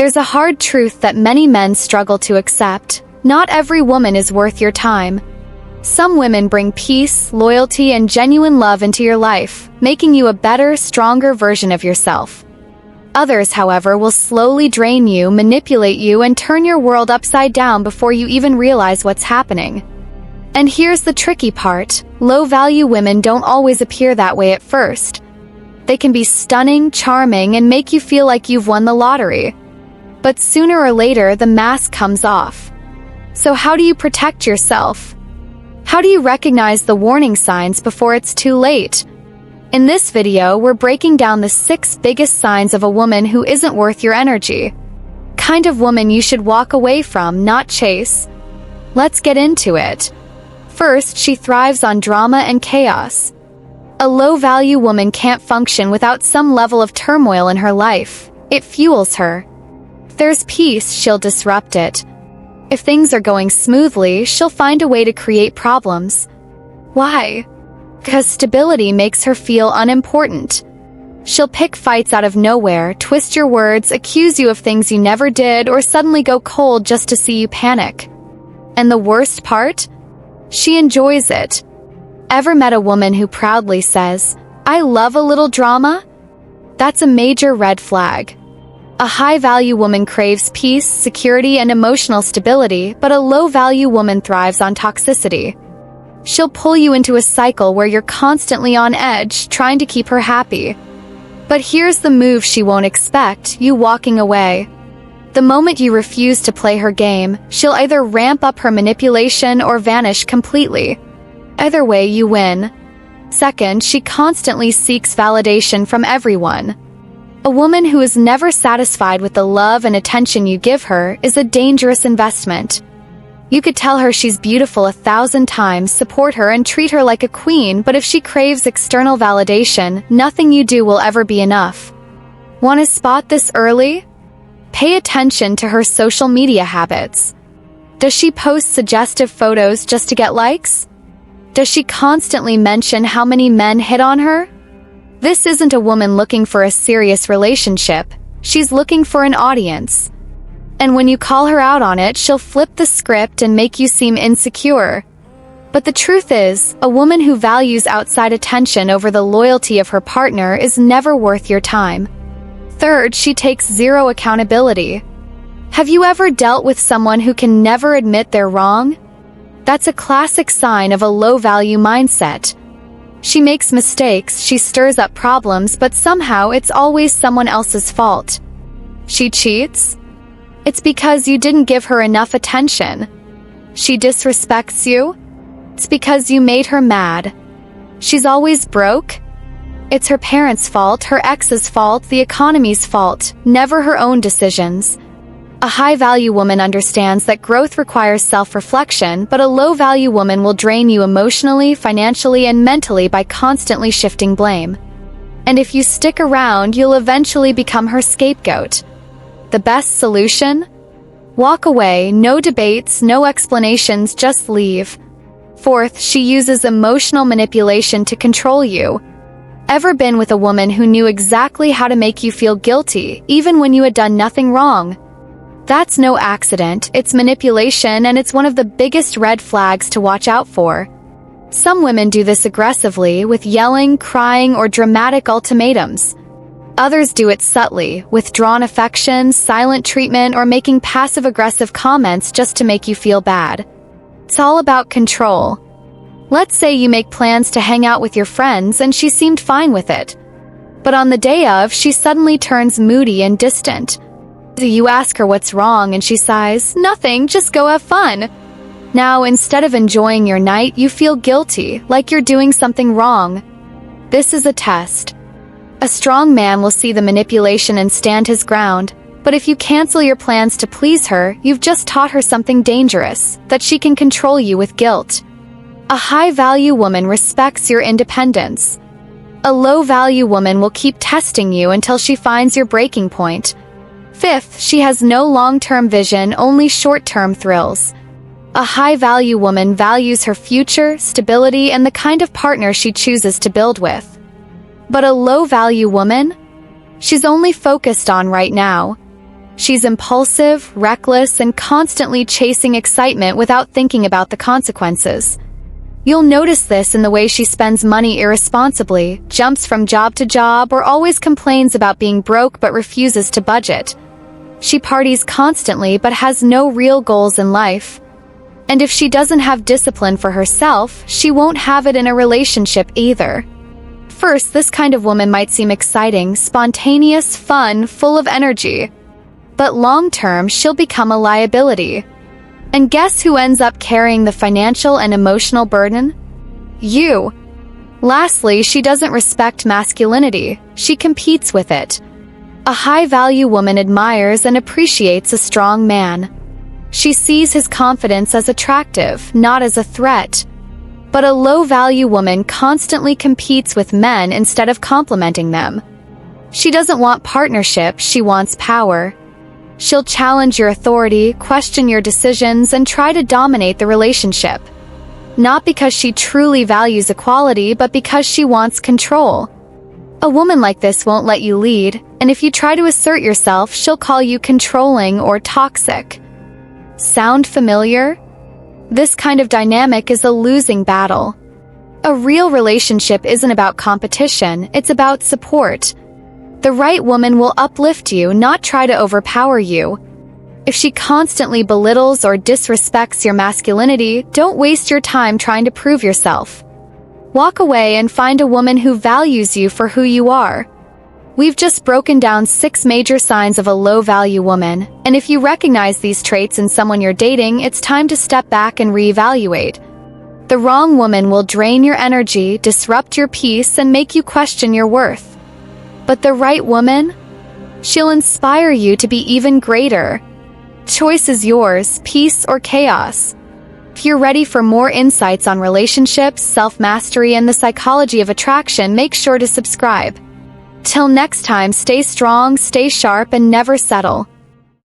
There's a hard truth that many men struggle to accept. Not every woman is worth your time. Some women bring peace, loyalty, and genuine love into your life, making you a better, stronger version of yourself. Others, however, will slowly drain you, manipulate you, and turn your world upside down before you even realize what's happening. And here's the tricky part: low-value women don't always appear that way at first. They can be stunning, charming, and make you feel like you've won the lottery. But sooner or later, the mask comes off. So how do you protect yourself? How do you recognize the warning signs before it's too late? In this video, we're breaking down the 6 biggest signs of a woman who isn't worth your energy. Kind of woman you should walk away from, not chase. Let's get into it. First, she thrives on drama and chaos. A low-value woman can't function without some level of turmoil in her life. It fuels her. If there's peace, she'll disrupt it. If things are going smoothly, she'll find a way to create problems. Why? Because stability makes her unimportant. unimportant. She'll pick fights out of nowhere, twist your words, accuse you of things you never did, or suddenly go cold just to see you panic. And the worst part? She enjoys it. Ever met a woman who proudly says, "I love a little drama"? That's a major red flag. A high-value woman craves peace, security, and emotional stability, but a low-value woman thrives on toxicity. She'll pull you into a cycle where you're constantly on edge, trying to keep her happy. But here's the move she won't expect: you walking away. The moment you refuse to play her game, she'll either ramp up her manipulation or vanish completely. Either way, you win. Second, she constantly seeks validation from everyone. A woman who is never satisfied with the love and attention you give her is a dangerous investment. You could tell her she's beautiful 1,000 times, support her, and treat her like a queen, but if she craves external validation, nothing you do will ever be enough. Want to spot this early? Pay attention to her social media habits. Does she post suggestive photos just to get likes? Does she constantly mention how many men hit on her? This isn't a woman looking for a serious relationship. She's looking for an audience. And when you call her out on it, she'll flip the script and make you seem insecure. But the truth is, a woman who values outside attention over the loyalty of her partner is never worth your time. Third, she takes zero accountability. Have you ever dealt with someone who can never admit they're wrong? That's a classic sign of a low-value mindset. She makes mistakes, she stirs up problems, but somehow it's always someone else's fault. She cheats? It's because you didn't give her enough attention. She disrespects you? It's because you made her mad. She's always broke? It's her parents' fault, her ex's fault, the economy's fault, never her own decisions. A high-value woman understands that growth requires self-reflection, but a low-value woman will drain you emotionally, financially, and mentally by constantly shifting blame. And if you stick around, you'll eventually become her scapegoat. The best solution? Walk away, no debates, no explanations, just leave. Fourth, she uses emotional manipulation to control you. Ever been with a woman who knew exactly how to make you feel guilty, even when you had done nothing wrong? That's no accident, it's manipulation, and it's one of the biggest red flags to watch out for. Some women do this aggressively, with yelling, crying, or dramatic ultimatums. Others do it subtly, with drawn affection, silent treatment, or making passive-aggressive comments just to make you feel bad. It's all about control. Let's say you make plans to hang out with your friends and she seemed fine with it. But on the day of, she suddenly turns moody and distant. You ask her what's wrong and she sighs, "Nothing, just go have fun." Now, instead of enjoying your night, you feel guilty, like you're doing something wrong. This is a test. A strong man will see the manipulation and stand his ground, but if you cancel your plans to please her, you've just taught her something dangerous, that she can control you with guilt. A high-value woman respects your independence. A low-value woman will keep testing you until she finds your breaking point. Fifth, she has no long-term vision, only short-term thrills. A high-value woman values her future, stability, and the kind of partner she chooses to build with. But a low-value woman? She's only focused on right now. She's impulsive, reckless, and constantly chasing excitement without thinking about the consequences. You'll notice this in the way she spends money irresponsibly, jumps from job to job, or always complains about being broke but refuses to budget. She parties constantly but has no real goals in life. And if she doesn't have discipline for herself, she won't have it in a relationship either. First, this kind of woman might seem exciting, spontaneous, fun, full of energy. But long-term, she'll become a liability. And guess who ends up carrying the financial and emotional burden? You. Lastly, she doesn't respect masculinity. She competes with it. A high-value woman admires and appreciates a strong man. She sees his confidence as attractive, not as a threat. But a low-value woman constantly competes with men instead of complimenting them. She doesn't want partnership, she wants power. She'll challenge your authority, question your decisions, and try to dominate the relationship. Not because she truly values equality, but because she wants control. A woman like this won't let you lead, and if you try to assert yourself, she'll call you controlling or toxic. Sound familiar? This kind of dynamic is a losing battle. A real relationship isn't about competition, it's about support. The right woman will uplift you, not try to overpower you. If she constantly belittles or disrespects your masculinity, don't waste your time trying to prove yourself. Walk away and find a woman who values you for who you are. We've just broken down 6 major signs of a low-value woman, and if you recognize these traits in someone you're dating, it's time to step back and reevaluate. The wrong woman will drain your energy, disrupt your peace, and make you question your worth. But the right woman? She'll inspire you to be even greater. Choice is yours, peace or chaos. If you're ready for more insights on relationships, self-mastery, and the psychology of attraction, make sure to subscribe. Till next time, stay strong, stay sharp, and never settle.